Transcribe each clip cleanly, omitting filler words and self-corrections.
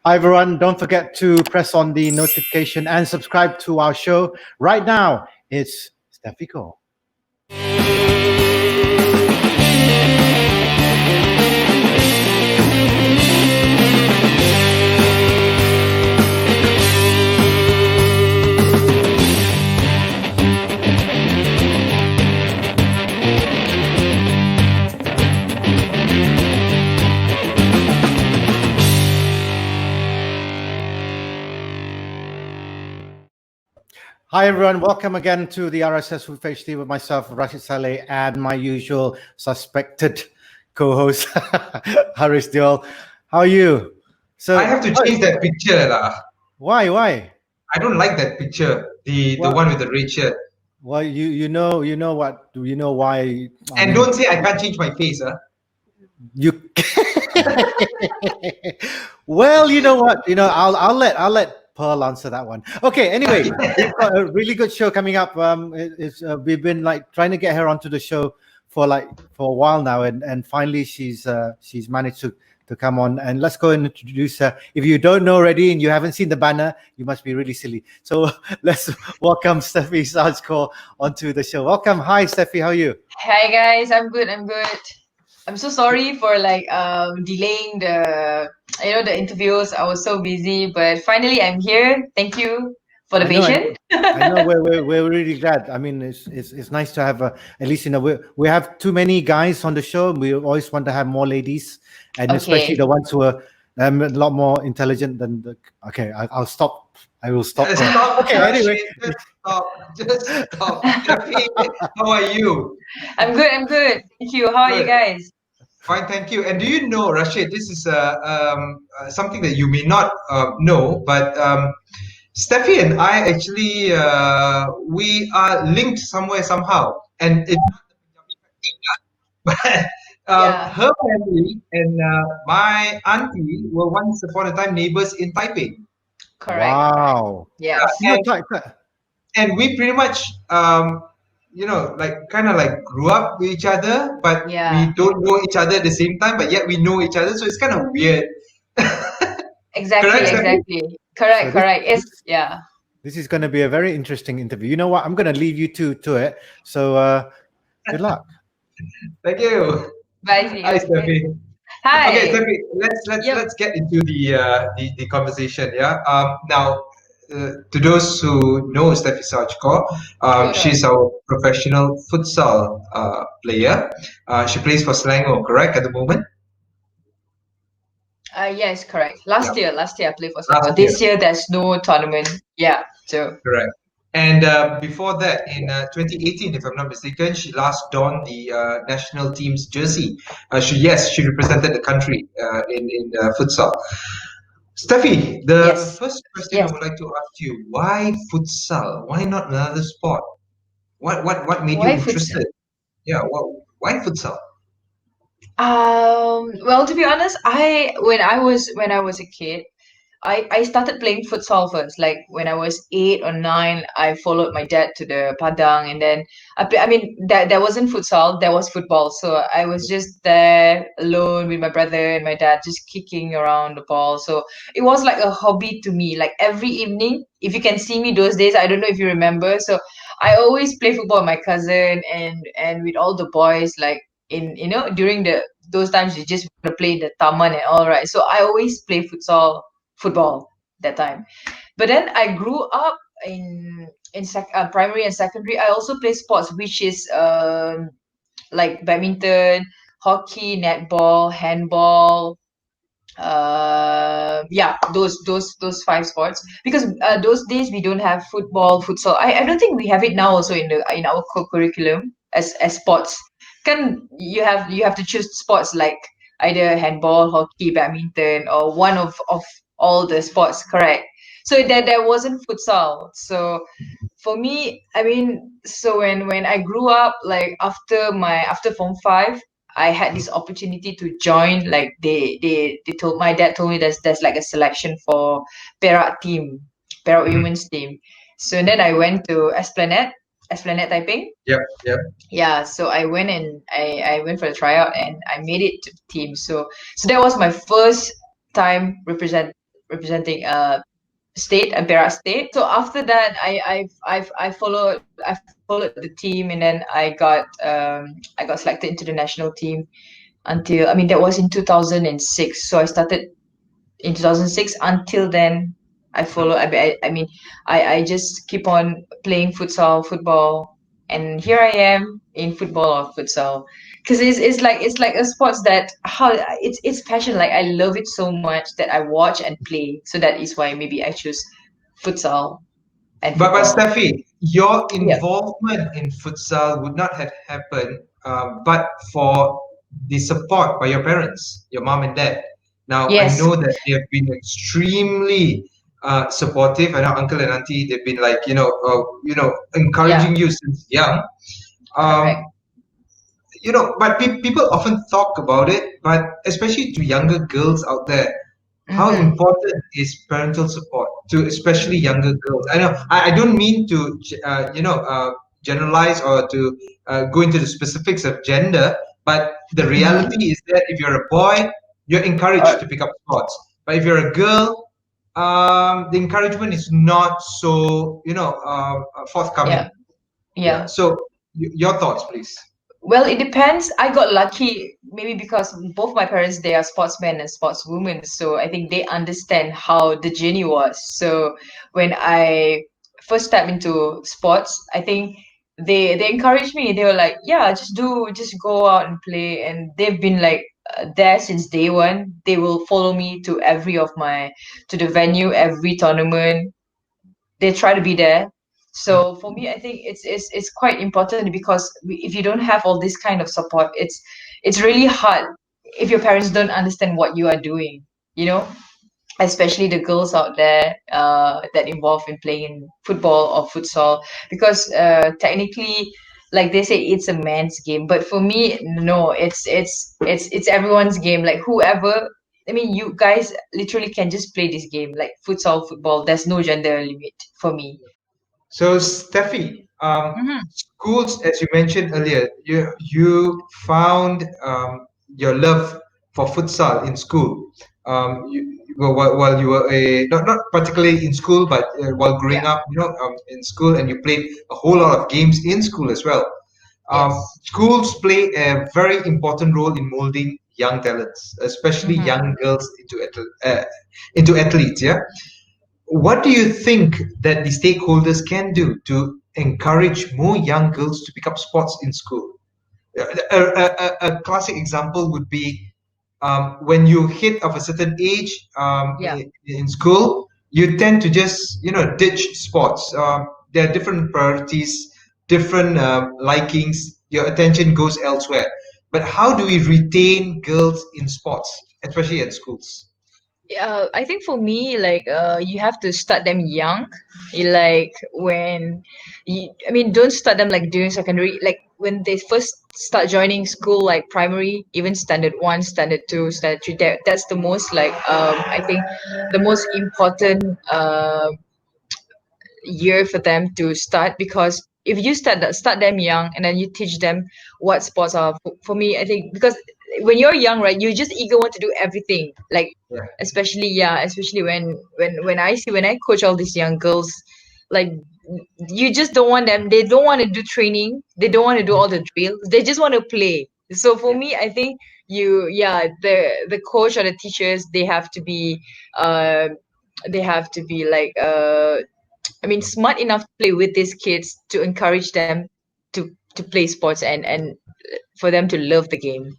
Hi everyone, don't forget to press on the notification and subscribe to our show. Right now, it's Steffi Kaur. Hi everyone, welcome again to the RSS with HD with myself, Rashid, Salleh, and my usual suspected co-host, Haris Diol. How are you? So I have to change that picture. Why? I don't like that picture. The one with the red shirt. Well, you know why. And don't say I can't change my face, You well, you know what? I'll let Pearl answer that one. Okay, anyway, we've got a really good show coming up. We've been like trying to get her onto the show for a while now, and finally she's managed to come on. And let's go and introduce her. If you don't know already and you haven't seen the banner, you must be really silly. So let's welcome Steffi Sarge Kaur onto the show. Welcome. Hi Steffi, how are you? Hi guys, I'm good. I'm so sorry for delaying the interviews. I was so busy, but finally I'm here. Thank you for the patience. I know we're really glad. I mean, it's nice to have at least we have too many guys on the show. We always want to have more ladies, and especially the ones who are a lot more intelligent than the. Okay, I'll stop. I will stop. Okay, anyway, just stop. How are you? I'm good. Thank you. How are you guys? Fine, thank you. And do you know, Rashid, this is something that you may not know, but Steffi and I actually we are linked somewhere somehow, and it's but her family and my auntie were once upon a time neighbors in Taiping. Correct. Wow. Yes. And we pretty much kind of grew up with each other, but we don't know each other at the same time, but yet we know each other, so it's kind of weird. Exactly. Correct. This is going to be a very interesting interview. You know what? I'm going to leave you to it. So good luck. Thank you. Bye. Hi, Steffi. Hi. Okay, Steffi, let's get into the conversation. Yeah. Now, to those who know Steffi Sarge Kaur, she's our professional futsal player. She plays for Selangor, correct, at the moment? Yes, correct. Last year I played for Selangor. This year there's no tournament. Yeah, so correct. And before that, in 2018, if I'm not mistaken, she last donned the national team's jersey. She represented the country in futsal. Steffi, the first question I would like to ask you: why futsal? Why not another sport? What made you interested? Yeah, why futsal? Well, to be honest, when I was a kid, I started playing futsal first. Like when I was 8 or 9, I followed my dad to the padang, and then there wasn't futsal, there was football. So I was just there alone with my brother and my dad, just kicking around the ball. So it was like a hobby to me. Like every evening, if you can see me those days, I don't know if you remember. So I always play football with my cousin and with all the boys. Like during those times, you just want to play the taman and all, right? So I always play football that time. But then I grew up in primary and secondary. I also play sports, which is like badminton, hockey, netball, handball. Those 5 sports, because those days we don't have football, futsal. I don't think we have it now also in our curriculum as sports. You have to choose sports like either handball, hockey, badminton, or one of all the sports, correct? So there wasn't futsal. So for me, so when I grew up, like after Form 5, I had this opportunity to join. Like my dad told me there's like a selection for Perak women's team. So then I went to Esplanade Taiping. Yep. Yeah, so I went and I went for the tryout and I made it to the team. So that was my first time representing state, Perak state. So after that, I followed the team, and then I got selected into the national team until, I mean, that was in 2006. So I started in 2006. Until then, I follow. I mean, I just keep on playing football, and here I am in football or futsal, because it's like a sports that how it's passion. Like I love it so much that I watch and play. So that is why maybe I choose futsal and But football. Steffi, your Yeah. involvement in futsal would not have happened but for the support by your parents, your mom and dad. Now I Yes. know that they have been extremely supportive. I know uncle and auntie they've been like Yeah. encouraging you since young. Correct. Um, but people often talk about it, but especially to younger girls out there, how Mm-hmm. important is parental support to especially younger girls? I know I don't mean to generalize or to go into the specifics of gender, but the Mm-hmm. reality is that if you're a boy, you're encouraged to pick up sports, but if you're a girl, the encouragement is not so forthcoming. Yeah. Yeah. Yeah. So your thoughts, please. Well, it depends. I got lucky maybe because both my parents, they are sportsmen and sportswomen, so I think they understand how the journey was. So when I first stepped into sports, I think they encouraged me. They were like, "Yeah, just go out and play." And they've been like there since day one. They will follow me to every of my to the venue, every tournament. They try to be there. So for me, I think it's quite important because if you don't have all this kind of support, it's really hard if your parents don't understand what you are doing, you know, especially the girls out there that involved in playing football or futsal, because technically, like they say, it's a man's game, but for me, no, it's everyone's game. Like whoever, I mean, you guys literally can just play this game, like futsal, football. There's no gender limit for me. So, Steffi, Mm-hmm. schools, as you mentioned earlier, you found your love for futsal in school. While you were not particularly in school, but while growing Yeah. up, in school, and you played a whole lot of games in school as well. Yes. Schools play a very important role in molding young talents, especially Mm-hmm. young girls into athletes. Yeah. What do you think that the stakeholders can do to encourage more young girls to pick up sports in school? A classic example would be when you hit of a certain age Yeah. in school, you tend to just ditch sports. There are different priorities, different likings. Your attention goes elsewhere. But how do we retain girls in sports, especially at schools? Yeah, I think for me, like, you have to start them young. Like when I mean, don't start them like during secondary. Like when they first start joining school, like primary, even standard one, standard two, standard three. That's the most like I think the most important year for them to start, because if you start them young and then you teach them what sports are, for me, I think, because when you're young, right, you just eager want to do everything, like Yeah. especially when I coach all these young girls, like you just don't want them, they don't want to do training, they don't want to do all the drills, they just want to play. So for me, I think the coach or the teachers, uh they have to be like I mean, smart enough to play with these kids to encourage them to play sports and for them to love the game.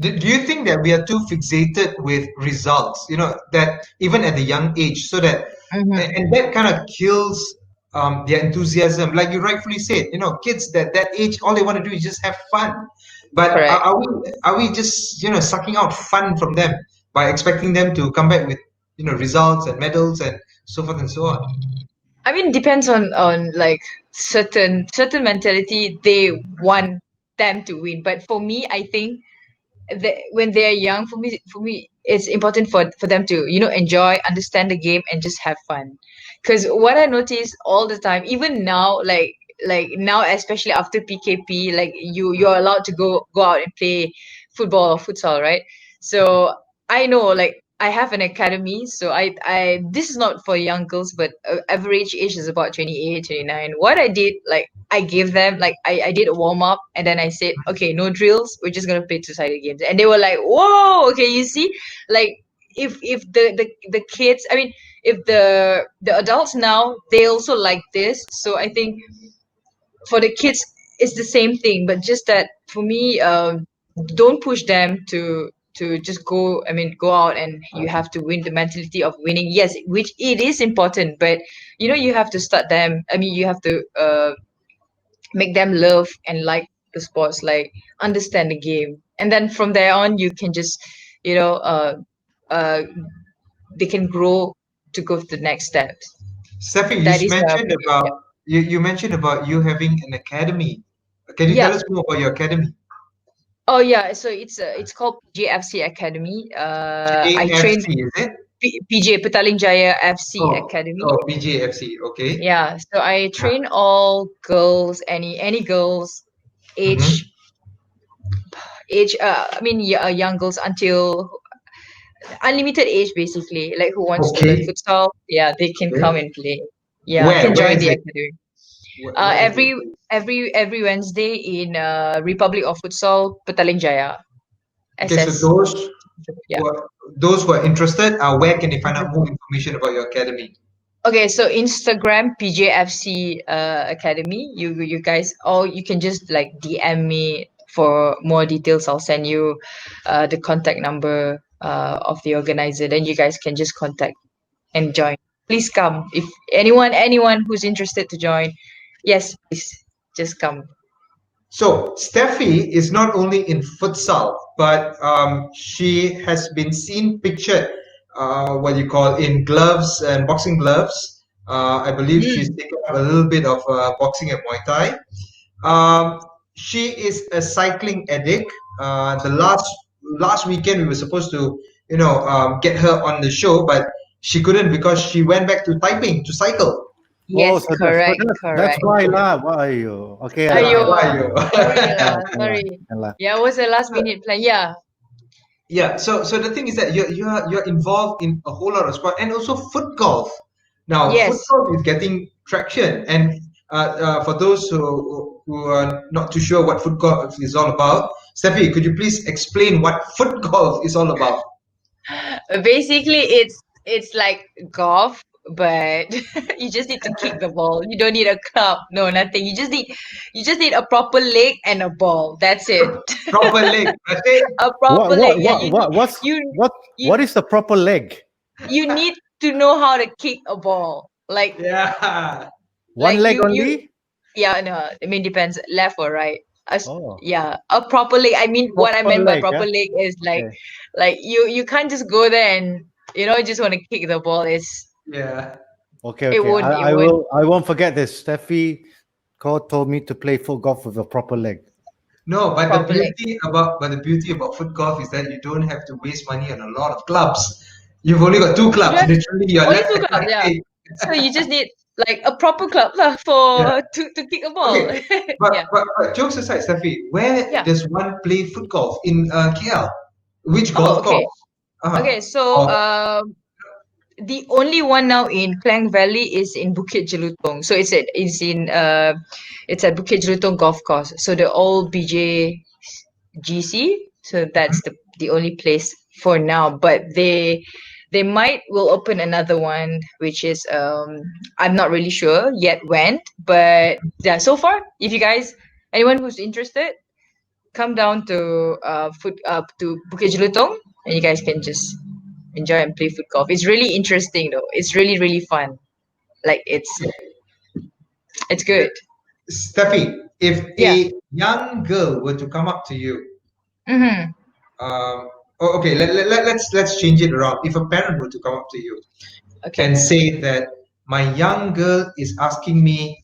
Do you think that we are too fixated with results, that even at a young age, so that, Mm-hmm. and that kind of kills their enthusiasm? Like you rightfully said, kids that age, all they want to do is just have fun. But are, Correct. are we are we just, sucking out fun from them by expecting them to come back with, results and medals and so forth and so on? I mean, depends on like certain mentality. They want them to win, but for me, I think that when they're young, for me, it's important for them to enjoy, understand the game, and just have fun. Because what I notice all the time, even now, like now, especially after PKP, like you're allowed to go out and play football or futsal, right? So I know, like I have an academy, so I this is not for young girls, but average age is about 28, 29. What I did, like I gave them like I did a warm up and then I said, okay, no drills, we're just gonna play two-sided games. And they were like, whoa, okay, you see, like if the kids, I mean, if the adults now they also like this, so I think for the kids it's the same thing, but just that for me, don't push them to just go, I mean, go out and you have to win, the mentality of winning, yes, which it is important, but you have to start them, I mean, you have to make them love and like the sports, like understand the game, and then from there on you can just you know uh they can grow to go to the next steps. Steffi, That is mentioned for me. about Yeah. you mentioned about you having an academy. Can you tell Yeah. us more about your academy? Oh yeah, so it's called PJFC Academy. I train JFC, is it? PJ Petaling Jaya FC Oh, Academy. oh, BJFC. Okay. Yeah, so I Yeah. train all girls, any girls, age Mm-hmm. I mean, yeah, young girls until unlimited age, basically, like who wants to learn Okay. futsal, yeah, they can Okay. come and play. Yeah, Where? can Where join is the it? academy. Where is it? Every Wednesday in Republic of Futsal, Petaling Jaya, Okay, so SS. Yeah. those who are interested, where can they find out more information about your academy? Okay, so Instagram PJFC Academy. You guys, or you can just like DM me for more details. I'll send you the contact number of the organizer. Then you guys can just contact and join. Please come. If anyone who's interested to join, yes, please just come. So Steffi is not only in futsal, but she has been seen pictured, what you call, in gloves and boxing gloves. I believe she's Mm. taken up a little bit of boxing and Muay Thai. Um, she is a cycling addict. The last weekend we were supposed to, get her on the show, but she couldn't because she went back to Taiping to cycle. Oh, Yes, so correct, that's correct. why lah. Why you? Okay, Yeah, Ayo, lah. why you? sorry Yeah, lah, yeah, lah, sorry. yeah, lah. Yeah, it was a last minute plan. Yeah. Yeah, so the thing is that you're involved in a whole lot of sport and also foot golf. Now, foot Yes. golf is getting traction, and for those who are not too sure what foot golf is all about, Steffi, could you please explain what foot golf is all about? Basically, it's like golf, but you just need to kick the ball. You don't need a club, no, nothing. You just need a proper leg and a ball. That's it. Proper leg, Rashid. A What proper leg. what Yeah, what what what's you what you what is the proper leg? you need to know how to kick a ball. Like Yeah. One like leg you only? yeah, no, I mean depends, left or right. Oh, Yeah, a proper leg. I mean, what I proper meant by leg, proper huh? leg is Okay. like you can't just go there and just want to kick the ball. Yeah. Okay, It okay. won't it I won't will I won't forget this. Steffi Kaur told me to play foot golf with a proper leg. No, but proper leg. the beauty about foot golf is that you don't have to waste money on a lot of clubs. You've only got two You clubs, don't literally your only left two and clubs, right yeah. leg. So you just need like a proper club lah Yeah. for to kick a ball. Okay, but, Yeah. but jokes aside, Steffi, where Yeah. does one play foot golf in KL? Which Oh, golf okay. course? Uh-huh. Okay, so Or, the only one now in Klang Valley is in Bukit Jelutong. So it's at Bukit Jelutong Golf Course. So the old BJGC. So that's the only place for now. But they might will open another one, which is I'm not really sure yet when. But yeah, so far, if you guys anyone who's interested, come down to to Bukit Jelutong and you guys can just enjoy and play foot golf. It's really interesting though. It's really, really fun. Like it's good. Steffi, if Yeah. a young girl were to come up to you, Mm-hmm. okay, let's change it around. If a parent were to come up to you Okay. and say that my young girl is asking me,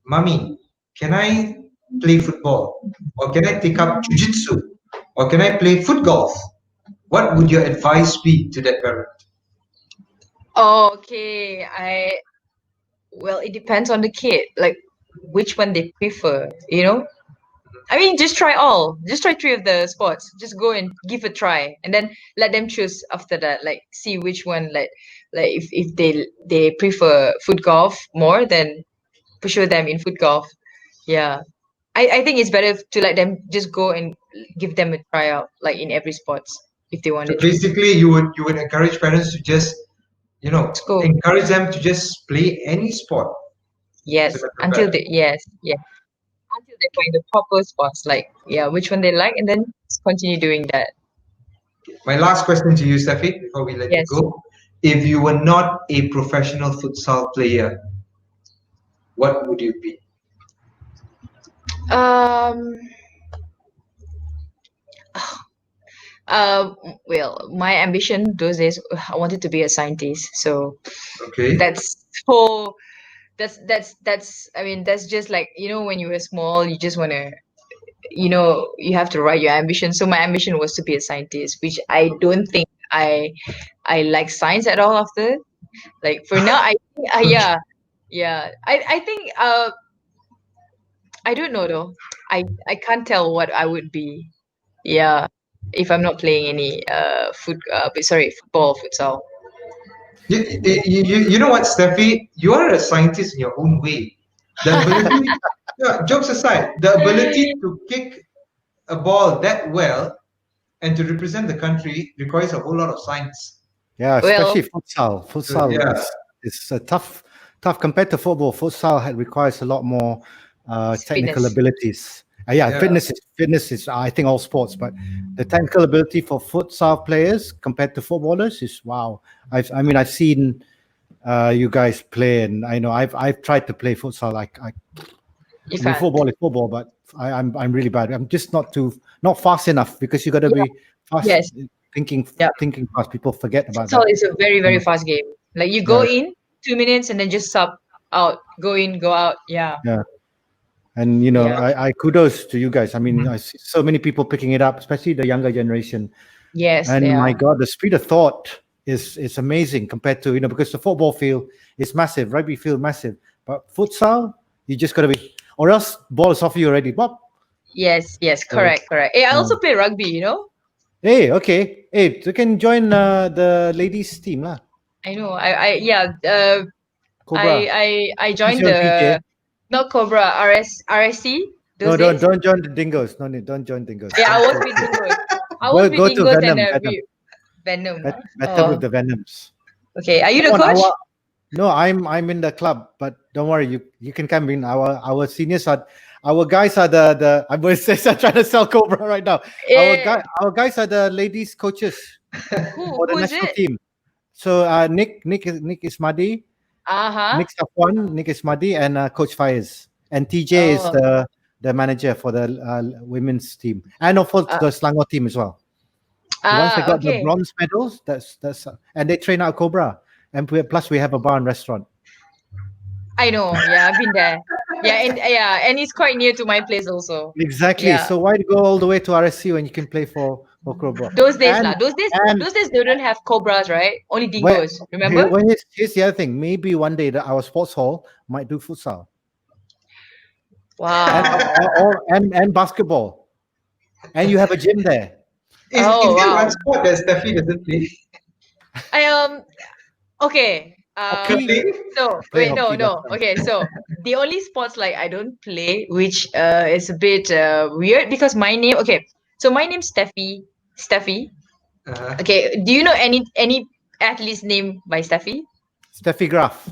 Mommy, can I play football? Or can I take up jujitsu? Or can I play foot golf? What would your advice be to that parent? Okay. Well, it depends on the kid. Like which one they prefer, you know? I mean, just try all. Just try three of the sports. Just go and give a try, and then let them choose after that. Like, see which one. Like if they prefer foot golf more, then pursue them in foot golf. Yeah, I think it's better to let them just go and give them a tryout, like in every sports if they want So to choose. basically, you would encourage parents to just, Let's go. encourage them to just play any sport. Yes, So until they until they find the proper spots, like which one they like, and then just continue doing that. My last question to you, Steffi, before we let you Yes. go. If you were not a professional futsal player, what would you be? Um. Well, my ambition those days, I wanted to be a scientist. So Okay. that's so that's I mean, that's just like, when you were small, you just want to, you have to write your ambition. So my ambition was to be a scientist, which I don't think I like science at all after. Like for now, yeah. I think I don't know though. I can't tell what I would be. Yeah, if I'm not playing any football, futsal. You know what, Steffi? You are a scientist in your own way. The ability, yeah, jokes aside, the ability to kick a ball that well and to represent the country requires a whole lot of science. Yeah, Well, especially futsal. Futsal Yeah. is a tough compared to football. Futsal requires a lot more technical fitness. abilities. Yeah. Fitness is I think all sports, but the technical ability for futsal players compared to footballers is wow. I've seen you guys play, and I know I've tried to play futsal. You I mean, can't. football is football, but I'm really bad. I'm just not fast enough because you got to be fast. Yes. Thinking Yeah. thinking fast. People forget about Futsal that. is a very, very fast game. Like you go in 2 minutes and then just sub out, go in, go out. Yeah. Yeah. And Yeah. I kudos to you guys. I mean, I see so many people picking it up, especially the younger generation. Yes, And they my are. God, the speed of thought is amazing compared to because the football field is massive, rugby field massive, but futsal you just gotta be, or else ball is off you already. Bob. Yes, correct. Hey, I also play rugby, Hey, okay. Hey, you can join the ladies team lah. I know. Cobra. I Who's joined your PJ? not Cobra, RSC No, those days. don't join the Dingoes. No need, don't join Dingoes. Yeah, I was with Dingoes. I was with Go to Dingoes and Venom. Venom. Better Oh, with the Venoms. okay. Are you the Come on, coach? No, I'm in the club, but don't worry, you can come in. Our seniors are, our guys are the I'm going to say I'm trying to sell Cobra right now. Our guys are the ladies coaches for the Who is national it? team. So Nick Ismadi, Uh-huh. Nick Safwan, Nick Ismadi, and Coach Fires, and TJ is the manager for the women's team, and for the Selangor team as well. Once they got the bronze medals, that's and they train out Cobra, and plus we have a bar and restaurant. I know. Yeah, I've been there. Yeah, and it's quite near to my place also. Exactly. Yeah. So why go all the way to RSC when you can play for Cobra? Those days they don't have Cobras, right? Only Dingoes. Remember? Here's the other thing. Maybe one day our sports hall might do futsal. Wow. And basketball, and you have a gym there. Is there one sport that Steffi doesn't play? Okay. So Play wait, hockey, no. Okay, so the only sports like I don't play, which is a bit weird because my name. Okay, so my name's Steffi. Uh-huh. Okay, do you know any athlete's name by Steffi? Steffi Graf.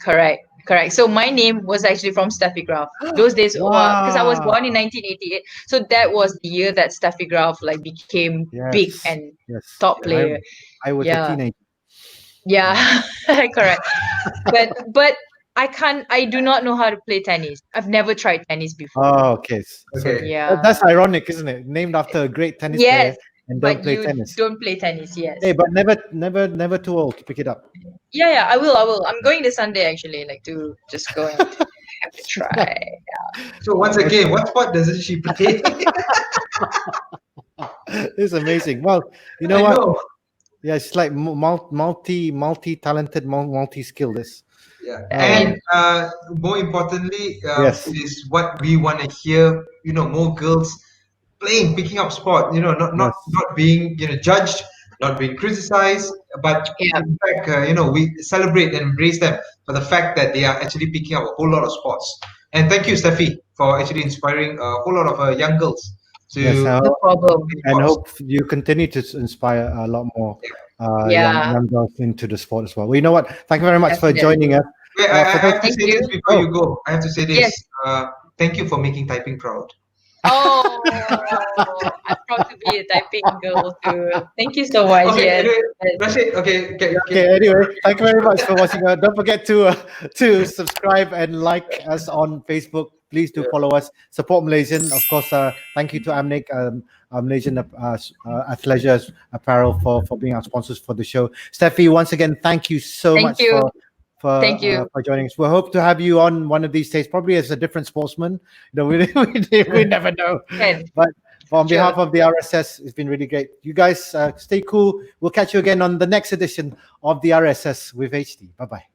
Correct. So my name was actually from Steffi Graf. Those days, because I was born in 1988, so that was the year that Steffi Graf like became big and top player. I was a teenager. Yeah, correct. But I do not know how to play tennis. I've never tried tennis before. Oh, okay. Okay. Yeah. That's ironic, isn't it? Named after a great tennis player and don't play tennis. Don't play tennis, yes. Hey, but never too old to pick it up. Yeah, I will. I'm going this Sunday actually, like to just go and have to try. Yeah. So once again, what sport doesn't she play? It's amazing. Well, you know what? Yeah, it's like multi-talented, multi-skilled. Yeah, I and mean, more importantly, Yes. it is what we want to hear. More girls playing, picking up sport. Yes. Not being judged, not being criticized, but yeah, in fact, we celebrate and embrace them for the fact that they are actually picking up a whole lot of sports. And thank you, Steffi, for actually inspiring a whole lot of young girls Yes. to no problem. play And sports. hope you continue to inspire a lot more Yeah, young girls into the sport as well. Well, you know what? Thank you very much for joining definitely. us. Wait, For I those, have to Thank say this you. before you oh, go. I have to say this. Yes. Thank you for making Taiping proud. Oh, I'm proud to be a Taiping girl too. Thank you so much. Okay, Yes. anyway, Yes. Rashid, okay, okay. Anyway, thank you very much for watching. Don't forget to subscribe and like us on Facebook. Please do yeah. follow us. Support Malaysian, of course. Thank you to Amnig, Malaysian Athlesuire Apparel for being our sponsors for the show. Steffi, once again, thank you so Thank much you. Thank you. for joining us. We hope to have you on one of these days, probably as a different sportsman. We never know. Can. But on Sure. behalf of the RSS, it's been really great. You guys stay cool. We'll catch you again on the next edition of the RSS with HD. Bye bye.